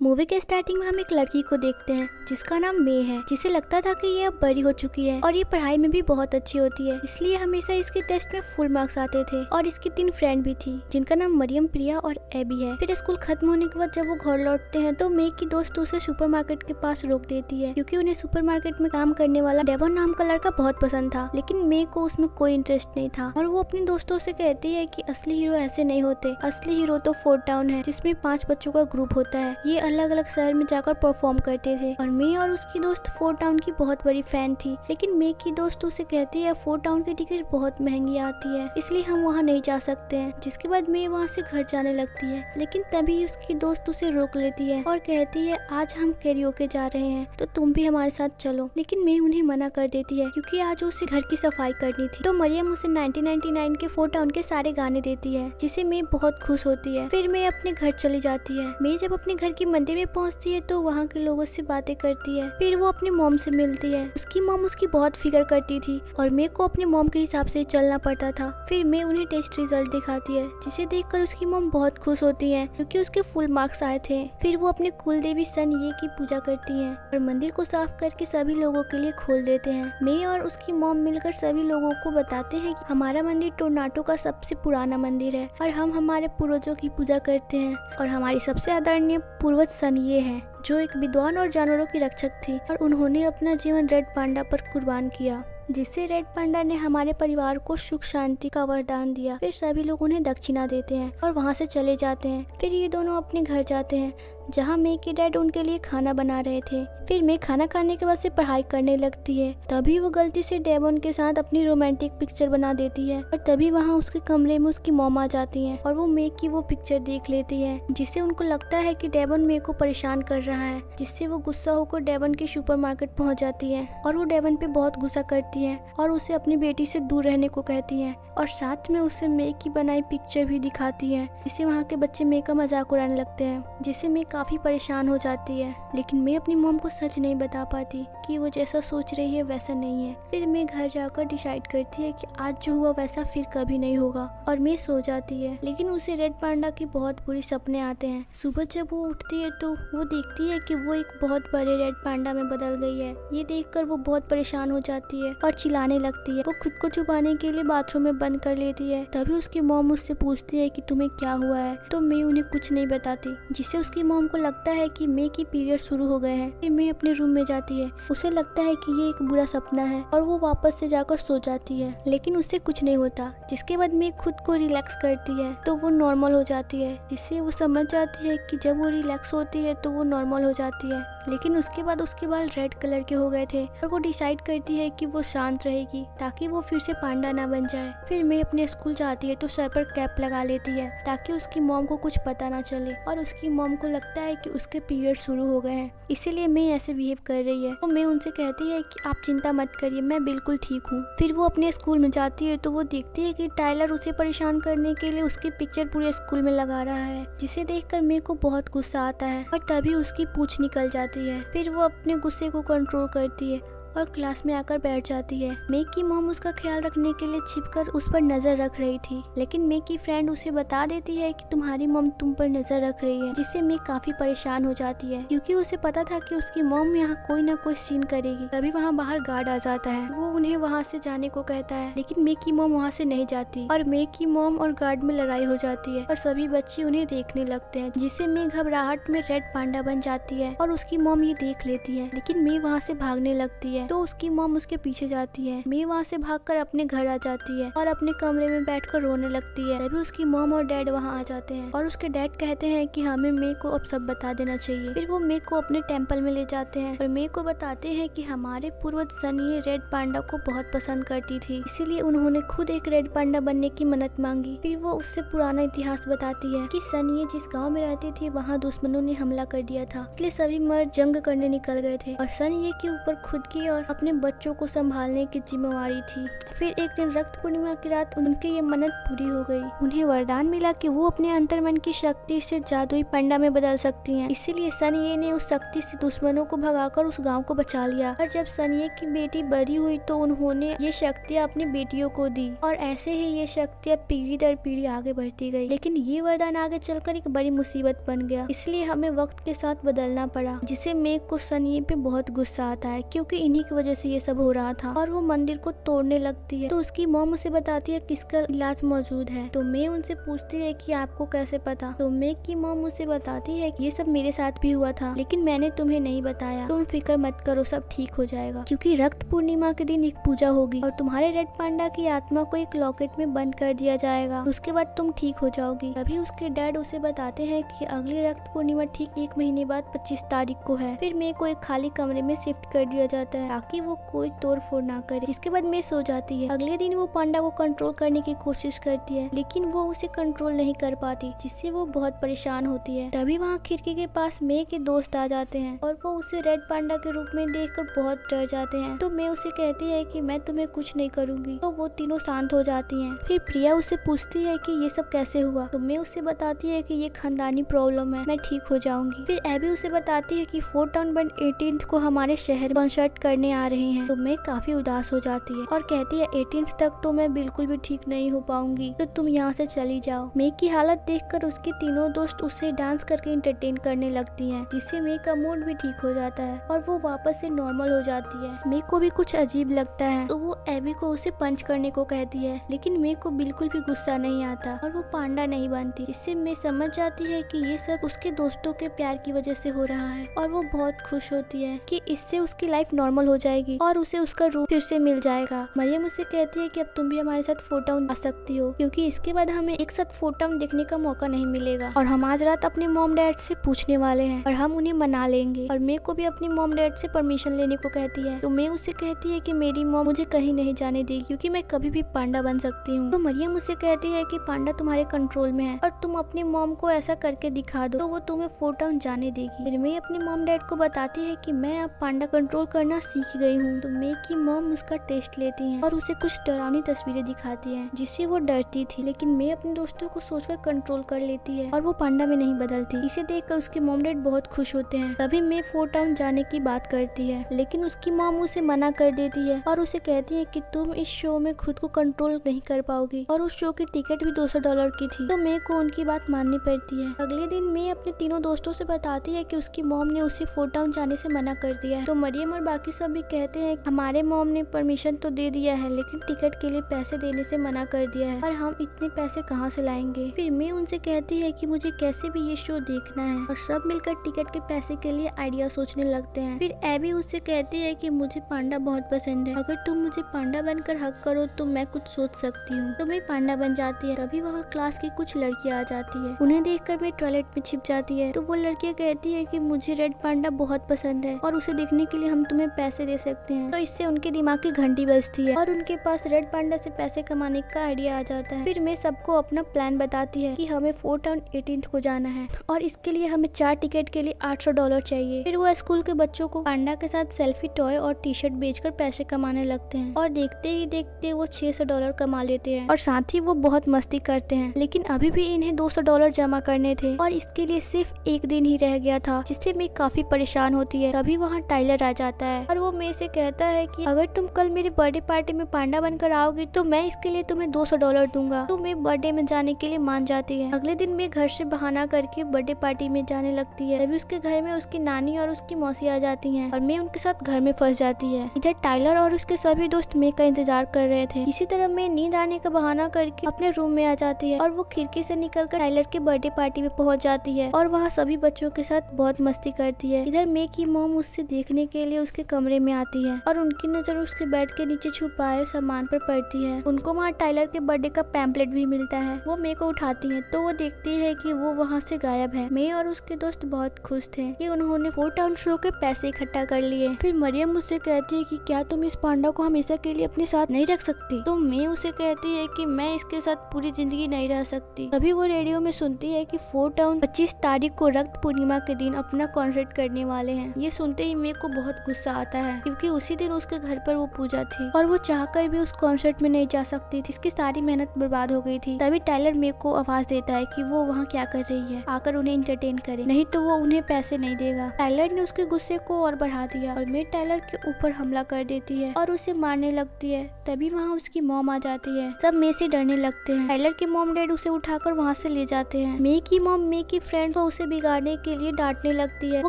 Movie के starting में हम एक लड़की को देखते हैं जिसका नाम मे है, जिसे लगता था कि ये अब बड़ी हो चुकी है और ये पढ़ाई में भी बहुत अच्छी होती है, इसलिए हमेशा इसके टेस्ट में फुल मार्क्स आते थे। और इसकी 3 फ्रेंड भी थी जिनका नाम मरियम, प्रिया और एबी है। फिर स्कूल खत्म होने के बाद जब वो घर लौटते हैं तो मे की दोस्त उसे सुपरमार्केट के पास रोक देती है, क्योंकि उन्हें सुपरमार्केट में काम करने वाला डेवन नाम का लड़का बहुत पसंद था, लेकिन मे को उसमें कोई इंटरेस्ट नहीं था। और वो अपने दोस्तों से कहती है कि असली हीरो ऐसे नहीं होते, असली हीरो तो फोर्ट टाउन है, जिसमें 5 बच्चों का ग्रुप होता है। ये अलग अलग शहर में जाकर परफॉर्म करते थे। और मे और उसकी दोस्त फोर्ट टाउन की बहुत बड़ी फैन थी, लेकिन मे की दोस्त उसे कहती है फोर्ट टाउन की टिकट बहुत महंगी आती है, इसलिए हम वहाँ नहीं जा सकते हैं। जिसके बाद मे वहाँ से घर जाने लगती है, लेकिन तभी उसकी दोस्त उसे रोक लेती है और कहती है आज हम कैरियोके जा रहे हैं तो तुम भी हमारे साथ चलो। लेकिन मे उन्हें मना कर देती है क्योंकि आज उसे घर की सफाई करनी थी। तो मरियम उसे 1999 के फोर्ट टाउन के सारे गाने देती है, जिसे मे बहुत खुश होती है। फिर मे अपने घर चली जाती है। मे जब अपने घर की मंदिर में पहुंचती है तो वहाँ के लोगों से बातें करती है। फिर वो अपनी मॉम से मिलती है। उसकी मॉम उसकी बहुत फिक्र करती थी और मे को अपने मॉम के हिसाब से चलना पड़ता था। फिर मे उन्हें टेस्ट रिजल्ट दिखाती है, जिसे देखकर उसकी मॉम बहुत खुश होती है क्योंकि उसके फुल मार्क्स आए थे। फिर वो अपने कुल देवी सन ये की पूजा करती है और मंदिर को साफ करके सभी लोगों के लिए खोल देते हैं। मे और उसकी मॉम मिलकर सभी लोगों को बताते हैं कि हमारा मंदिर टोरंटो का सबसे पुराना मंदिर है और हम हमारे पूर्वजों की पूजा करते हैं और हमारी सबसे आदरणीय पूर्वज सन ये है, जो एक विद्वान और जानवरों की रक्षक थी और उन्होंने अपना जीवन रेड पांडा पर कुर्बान किया, जिससे रेड पांडा ने हमारे परिवार को सुख शांति का वरदान दिया। फिर सभी लोग उन्हें दक्षिणा देते हैं और वहाँ से चले जाते हैं। फिर ये दोनों अपने घर जाते हैं जहाँ मे के डैड उनके लिए खाना बना रहे थे। फिर मे खाना खाने के बाद से पढ़ाई करने लगती है। तभी वो गलती से डेवन के साथ अपनी रोमांटिक पिक्चर बना देती है और तभी वहाँ उसके कमरे में उसकी मॉम आ जाती है और वो मे की वो पिक्चर देख लेती है, जिससे उनको लगता है कि डेवन मे को परेशान कर रहा है। जिससे वो गुस्सा होकर डेवन के सुपरमार्केट पहुँच जाती है और वो डेवन पे बहुत गुस्सा करती है और उसे अपनी बेटी से दूर रहने को कहती है और साथ में उसे मे की बनाई पिक्चर भी दिखाती है। इससे वहाँ के बच्चे मे का मजाक उड़ाने लगते हैं, जिससे मे काफी परेशान हो जाती है। लेकिन मे अपनी मॉम को सच नहीं बता पाती कि वो जैसा सोच रही है वैसा नहीं है। फिर मे घर जाकर डिसाइड करती है कि आज जो हुआ वैसा फिर कभी नहीं होगा और मे सो जाती है। लेकिन उसे रेड पांडा के बहुत बुरे सपने आते हैं। सुबह जब वो उठती है तो वो देखती है कि वो एक बहुत बड़े रेड पांडा में बदल गई है। ये देखकर वो बहुत परेशान हो जाती है और चिल्लाने लगती है। वो खुद को छुपाने के लिए बाथरूम में बंद कर लेती है। तभी उसकी मॉम उससे पूछती है कि तुम्हें क्या हुआ है, तो मे उन्हें कुछ नहीं बताती, जिससे उसकी मॉम को लगता है कि मे की पीरियड शुरू हो गए हैं। फिर मे अपने रूम में जाती है। उसे लगता है कि ये एक बुरा सपना है और वो वापस से जाकर सो जाती है, लेकिन उससे कुछ नहीं होता। जिसके बाद मे खुद को रिलैक्स करती है तो वो नॉर्मल हो जाती है, जिससे वो समझ जाती है कि जब वो रिलैक्स होती है तो वो नॉर्मल हो जाती है। लेकिन उसके बाद उसके बाल रेड कलर के हो गए थे और वो डिसाइड करती है कि वो शांत रहेगी ताकि वो फिर से पांडा ना बन जाए। फिर मे अपने स्कूल जाती है तो सर पर कैप लगा लेती है ताकि उसकी मॉम को कुछ पता ना चले और उसकी मॉम को लगता है कि उसके पीरियड शुरू हो गए हैं, इसीलिए मे ऐसे बिहेव कर रही है। तो मे उनसे कहती है कि आप चिंता मत करिए, मैं बिल्कुल ठीक हूँ। फिर वो अपने स्कूल में जाती है तो वो देखती है कि टाइलर उसे परेशान करने के लिए उसकी पिक्चर पूरे स्कूल में लगा रहा है, जिसे देखकर मे को बहुत गुस्सा आता है और तभी उसकी पूंछ निकल जाती है। फिर वो अपने गुस्से को कंट्रोल करती है और क्लास में आकर बैठ जाती है। मे की मॉम उसका ख्याल रखने के लिए छिपकर उस पर नजर रख रही थी, लेकिन मे की फ्रेंड उसे बता देती है कि तुम्हारी मॉम तुम पर नजर रख रही है, जिससे मे काफी परेशान हो जाती है क्योंकि उसे पता था कि उसकी मॉम यहाँ कोई ना कोई सीन करेगी। तभी वहाँ बाहर गार्ड आ जाता है। वो उन्हें वहाँ से जाने को कहता है, लेकिन मे की मॉम वहाँ से नहीं जाती और मे की मॉम और गार्ड में लड़ाई हो जाती है और सभी बच्चे उन्हें देखने लगते हैं, जिससे मे घबराहट में रेड पांडा बन जाती है और उसकी मॉम ये देख लेती है। लेकिन मे वहाँ से भागने लगती है तो उसकी मॉम उसके पीछे जाती है। मे वहाँ से भागकर अपने घर आ जाती है और अपने कमरे में बैठकर रोने लगती है। तभी उसकी मॉम और डैड वहाँ आ जाते हैं और उसके डैड कहते हैं कि हमें मे को अब सब बता देना चाहिए। फिर वो मे को अपने टेम्पल में ले जाते हैं और मे को बताते हैं कि हमारे पूर्वज सन ये रेड पांडा को बहुत पसंद करती थी, इसीलिए उन्होंने खुद एक रेड पांडा बनने की मन्नत मांगी। फिर वो उससे पुराना इतिहास बताती है कि सन ये जिस गाँव में रहती थी वहाँ दुश्मनों ने हमला कर दिया था, इसलिए सभी मर्द जंग करने निकल गए थे और सन ये के ऊपर खुद की और अपने बच्चों को संभालने की जिम्मेवारी थी। फिर एक दिन रक्त पूर्णिमा की रात उनकी ये मन्नत पूरी हो गई। उन्हें वरदान मिला कि वो अपने अंतर्मन की शक्ति से जादुई पांडा में बदल सकती हैं। इसीलिए सनये ने उस शक्ति से दुश्मनों को भगाकर उस गांव को बचा लिया। और जब सनये की बेटी बड़ी हुई तो उन्होंने ये शक्तियाँ अपनी बेटियों को दी और ऐसे ही ये शक्तियाँ पीढ़ी दर पीढ़ी आगे बढ़ती गई। लेकिन ये वरदान आगे चलकर एक बड़ी मुसीबत बन गया, इसलिए हमें वक्त के साथ बदलना पड़ा, जिसे मेघ को सनये पे बहुत गुस्सा आता है क्योंकि इन्हीं की वजह से ये सब हो रहा था। और वो मंदिर को तोड़ने लगती है तो उसकी मॉम उसे बताती है कि इसका इलाज मौजूद है। तो मेघ उनसे पूछती है कि आपको कैसे पता। तो मेघ की मॉम उसे बताती है कि ये सब मेरे साथ भी हुआ था, लेकिन मैंने तुम्हें नहीं बताया। तुम फिक्र मत करो, सब ठीक हो जाएगा, क्योंकि रक्त पूर्णिमा के दिन एक पूजा होगी और तुम्हारे रेड पांडा की आत्मा को एक लॉकेट में बंद कर दिया जाएगा। उसके बाद तुम ठीक हो जाओगी। तभी उसके डैड उसे बताते हैं कि अगली रक्त पूर्णिमा ठीक 1 महीने बाद 25 तारीख को है। फिर मेघ को एक खाली कमरे में शिफ्ट कर दिया जाता है ताकि वो कोई तोड़ फोड़ ना करे। जिसके बाद मेघ सो जाती है। अगले दिन वो पांडा को कंट्रोल करने की कोशिश करती है, लेकिन वो उसे कंट्रोल नहीं कर पाती, जिससे वो बहुत परेशान होती है। तभी वहाँ खिड़की के पास मेघ के दोस्त आ जाते हैं और वो उसे रेड पांडा के रूप में देखकर बहुत डर जाते हैं। तो मेघ उसे कहती है कि मैं तुम्हें कुछ नहीं करूंगी। तो वो तीनों शांत हो जाती हैं। फिर प्रिया उसे पूछती है कि ये सब कैसे हुआ। तो मेघ उसे बताती है कि ये खानदानी प्रॉब्लम है, मैं ठीक हो जाऊंगी। फिर एबी उसे बताती है कि 4 टाउन बंड 18 को हमारे शहर कॉन्सर्ट करने आ रहे हैं। तो मेघ काफी उदास हो जाती है और कहती है 18 तक तो मैं बिल्कुल भी ठीक नहीं हो पाऊंगी, तो तुम यहाँ से चली जाओ। मेघ की हालत देखकर उसके तीनों दोस्त उसे डांस करके इंटरटेन करने लगती हैं, जिससे मेघ का मूड भी ठीक हो जाता है और वो वापस से नॉर्मल हो जाती है। मेघ को भी कुछ अजीब लगता है तो वो एबी को उसे पंच करने को कहती है, लेकिन मेघ को बिल्कुल भी गुस्सा नहीं आता और वो पांडा नहीं बनती। इससे मेघ समझ जाती है कि ये सब उसके दोस्तों के प्यार की वजह से हो रहा है और वो बहुत खुश होती है कि इससे उसकी लाइफ नॉर्मल हो जाएगी और उसे उसका रूप फिर से मिल जाएगा। मरियम उसे कहती है कि अब तुम भी हमारे साथ 4 टाउन आ सकती हो, क्योंकि इसके बाद हमें एक साथ 4 टाउन देखने का मौका नहीं मिलेगा और हम आज रात अपने मॉम डैड से पूछने वाले हैं और हम उन्हें मना लेंगे। और मेघ को भी अपनी मॉम डैड से परमिशन लेने को कहती है। तो मेघ उसे कहती है कि मेरी मॉम मुझे कहीं नहीं जाने देगी क्योंकि मैं कभी भी पांडा बन सकती हूँ। तो मरियम उसे कहती है कि पांडा तुम्हारे कंट्रोल में है और तुम अपनी मॉम को ऐसा करके दिखा दो तो वो तुम्हें 4 टाउन जाने देगी। फिर मेघ अपने मॉम डैड को बताती है कि मैं अब पांडा कंट्रोल करना सीख गई हूँ। तो मेघ की मॉम उसका टेस्ट लेती है और उसे कुछ डरावनी तस्वीरें दिखाती है, जिससे वो डरती थी, लेकिन मेघ अपने दोस्तों को सोचकर कंट्रोल कर लेती है और वो पांडा में नहीं बदलती। इसे देखकर उसके मॉम डैड बहुत खुश होते हैं। तभी मेघ 4 टाउन जाने की बात करती है, लेकिन उसकी मॉम उसे मना कर देती है और उसे कहती है कि तुम इस शो में खुद को कंट्रोल नहीं कर पाओगी और उस शो की टिकट भी $200 की थी। तो मेघ को उनकी बात माननी पड़ती है। अगले दिन मेघ अपने तीनों दोस्तों से बताती है कि उसकी मॉम ने उसे 4 टाउन जाने से मना कर दिया है। तो मरियम और बाकी सब भी कहते हैं हमारे मॉम ने परमिशन तो दे दिया है, लेकिन टिकट के लिए पैसे देने से मना कर दिया है और हम इतने पैसे कहाँ से लाएंगे। फिर मेघ उनसे कहती है कि मुझे कैसे भी ये शो देखना है और सब मिलकर टिकट के पैसे के लिए आइडिया सोचने लगते हैं। फिर एबी उससे कहती है कि मुझे पांडा बहुत पसंद है, अगर तुम मुझे पांडा बनकर हक करो तो मैं कुछ सोच सकती हूँ। तो मैं पांडा बन जाती है। तभी वहाँ क्लास की कुछ लड़कियाँ आ जाती है। उन्हें देखकर मैं टॉयलेट में छिप जाती है। तो वो लड़कियाँ कहती है कि मुझे रेड पांडा बहुत पसंद है और उसे देखने के लिए हम तुम्हें पैसे दे सकते हैं। तो इससे उनके दिमाग की घंटी बजती है और उनके पास रेड पांडा से पैसे कमाने का आइडिया आ जाता है। फिर मैं सबको अपना प्लान बताती है कि हमें 4 टाउन 18 को जाना है और इसके लिए हमें 4 टिकट के लिए $800 चाहिए। फिर वो स्कूल के बच्चों को पांडा के साथ सेल्फी टॉय और टी-शर्ट बेचकर पैसे कमाने लगते हैं और देखते ही देखते वो $600 कमा लेते हैं और साथ ही वो बहुत मस्ती करते हैं। लेकिन अभी भी इन्हें $200 जमा करने थे और इसके लिए सिर्फ 1 दिन ही रह गया था, जिससे मैं काफी परेशान होती है। तभी वहाँ टाइलर आ जाता है और वो मेरे से कहता है कि अगर तुम कल मेरी बर्थडे पार्टी में पांडा बनकर आओगी तो मैं इसके लिए तुम्हें $200 दूंगा। तो मैं बर्थडे में जाने के लिए मान जाती है। अगले दिन मैं घर से बहाना करके बर्थडे पार्टी में जाने लगती है। तभी उसके घर में उसकी नानी और उसकी मौसी आ जाती हैं और मैं उनके साथ घर में फंस जाती है। इधर टाइलर और उसके सभी दोस्त मैं का इंतजार कर रहे थे। इसी तरह मैं नींद आने का बहाना करके अपने रूम में आ जाती है और वो खिड़की से निकलकर टाइलर के बर्थडे पार्टी में पहुंच जाती है और वहाँ सभी बच्चों के साथ बहुत मस्ती करती है। इधर मैं की मॉम उससे देखने के लिए उसके कमरे में आती है और उनकी नजर उसके बेड के नीचे छुपाए सामान पर पड़ती है। उनको वहाँ टाइलर के बर्थडे का पैम्पलेट भी मिलता है। वो मैं को उठाती है तो वो देखती है कि वो वहाँ से गायब है। मैं और उसके दोस्त बहुत खुश थे कि उन्होंने 4 टाउन शो के पैसे इकट्ठा कर लिए। फिर मरियम मुझसे कहती है कि क्या तुम इस पांडा को हमेशा के लिए अपने साथ नहीं रख सकती। तो मैं उसे कहती है कि मैं इसके साथ पूरी जिंदगी नहीं रह सकती। तभी वो रेडियो में सुनती है कि 4 टाउन 25 तारीख को रक्त पूर्णिमा के दिन अपना कॉन्सर्ट करने वाले हैं। ये सुनते ही मेरे को बहुत गुस्सा आता है क्योंकि उसी दिन उसके घर पर वो पूजा थी और वो चाहकर भी उस कॉन्सर्ट में नहीं जा सकती थी। इसकी सारी मेहनत बर्बाद हो गई थी। तभी टाइलर मेग को आवाज देता है कि वो वहाँ क्या कर रही है, आकर उन्हें एंटरटेन करे, नहीं तो वो उन्हें पैसे नहीं देगा। टाइलर ने उसके गुस्से को और बढ़ा दिया और मेग टाइलर के ऊपर हमला कर देती है और उसे मारने लगती है। तभी वहाँ उसकी मॉम आ जाती है। सब मे से डरने लगते हैं। टाइलर के मॉम डैड उसे उठाकर वहाँ से ले जाते हैं। मे की मॉम मे की फ्रेंड को उसे बिगाड़ने के लिए डांटने लगती है। वो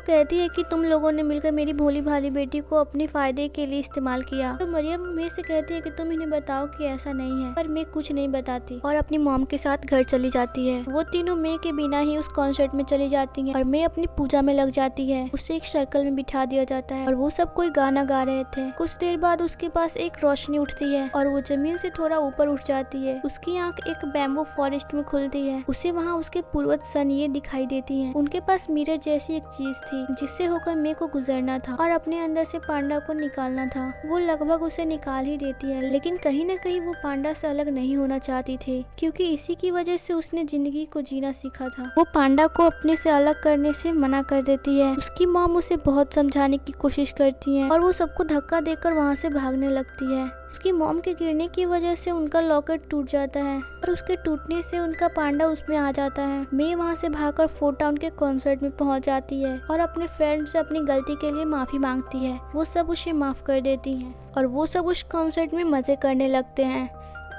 कहती है कि तुम लोगों ने मिलकर मेरी भोली भाली बेटी को अपने फायदे के लिए इस्तेमाल किया। तो मरियम मे से कहती है कि तुम इन्हें बताओ कि ऐसा नहीं है, पर मे कुछ नहीं बताती और अपनी मॉम के साथ घर चली जाती है। वो तीनों मे के बिना ही उस कॉन्सर्ट में चली जाती हैं और मे अपनी पूजा में लग जाती है। उसे एक सर्कल में बिठा दिया जाता है और वो सब कोई गाना गा रहे थे। कुछ देर बाद उसके पास एक रोशनी उठती है और वो जमीन से थोड़ा ऊपर उठ जाती है। उसकी आंख एक बैम्बू फॉरेस्ट में खुलती है। उसे वहाँ उसके पूर्वज सन ये दिखाई देती हैं। उनके पास मिरर जैसी एक चीज थी जिससे होकर मे को गुजरना था और अपने अंदर से पांडा को निकालना था। वो लगभग उसे निकाल ही देती है, लेकिन कहीं न कहीं वो पांडा से अलग नहीं होना चाहती थी क्योंकि इसी की वजह से उसने जिंदगी को जीना सीखा था। वो पांडा को अपने से अलग करने से मना कर देती है। उसकी मॉम उसे बहुत समझाने की कोशिश करती है और वो सबको धक्का देकर वहाँ से भागने लगती है। उसकी मॉम के गिरने की वजह से उनका लॉकर टूट जाता है और उसके टूटने से उनका पांडा उसमें आ जाता है। मे वहाँ से भागकर फोर्ट टाउन के कॉन्सर्ट में पहुँच जाती है और अपने फ्रेंड से अपनी गलती के लिए माफी मांगती है। वो सब उसे माफ कर देती हैं और वो सब उस कॉन्सर्ट में मजे करने लगते हैं।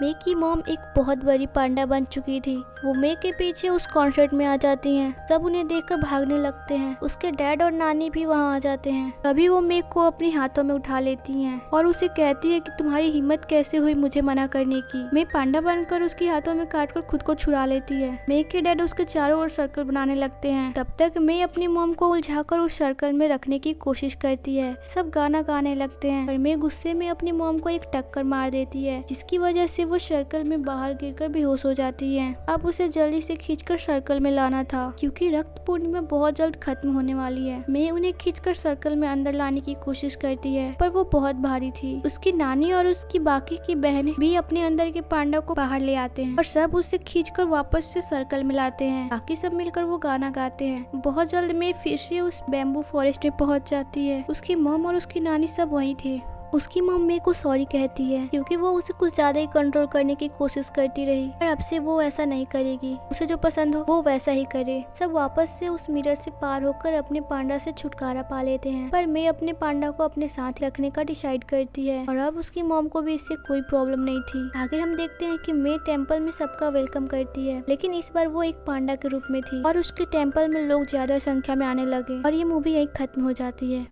मे की मॉम एक बहुत बड़ी पांडा बन चुकी थी। वो मे के पीछे उस कॉन्सर्ट में आ जाती हैं। सब उन्हें देखकर भागने लगते हैं। उसके डैड और नानी भी वहाँ आ जाते हैं। तभी वो मे को अपने हाथों में उठा लेती हैं और उसे कहती है कि तुम्हारी हिम्मत कैसे हुई मुझे मना करने की। मे पांडा बनकर उसके हाथों में काटकर खुद को छुड़ा लेती है। मे के डैड उसके चारों ओर सर्कल बनाने लगते हैं। तब तक मे अपनी मॉम को उलझाकर उस सर्कल में रखने की कोशिश करती है। सब गाना गाने लगते हैं और मे गुस्से में अपनी मॉम को एक टक्कर मार देती है जिसकी वजह से वो सर्कल में बाहर गिरकर बेहोश हो जाती है। अब उसे जल्दी से खींचकर सर्कल में लाना था क्योंकि रक्त पूर्णिमा बहुत जल्द खत्म होने वाली है। मैं उन्हें खींचकर सर्कल में अंदर लाने की कोशिश करती है पर वो बहुत भारी थी। उसकी नानी और उसकी बाकी की बहनें भी अपने अंदर के पांडा को बाहर ले आते हैं और सब उसे खींचकर वापस से सर्कल में लाते हैं। बाकी सब मिलकर वो गाना गाते हैं। बहुत जल्द मैं फिर से उस बैम्बू फॉरेस्ट में पहुंच जाती है। उसकी मॉम और उसकी नानी सब वहीं थे। उसकी मॉम मे को सॉरी कहती है क्योंकि वो उसे कुछ ज्यादा ही कंट्रोल करने की कोशिश करती रही पर अब से वो ऐसा नहीं करेगी। उसे जो पसंद हो वो वैसा ही करे। सब वापस से उस मिरर से पार होकर अपने पांडा से छुटकारा पा लेते हैं पर मे अपने पांडा को अपने साथ रखने का डिसाइड करती है और अब उसकी मॉम को भी इससे कोई प्रॉब्लम नहीं थी। आगे हम देखते हैं कि मे टेम्पल में सबका वेलकम करती है लेकिन इस बार वो एक पांडा के रूप में थी और उसके टेम्पल में लोग ज्यादा संख्या में आने लगे और ये मूवी यही खत्म हो जाती है।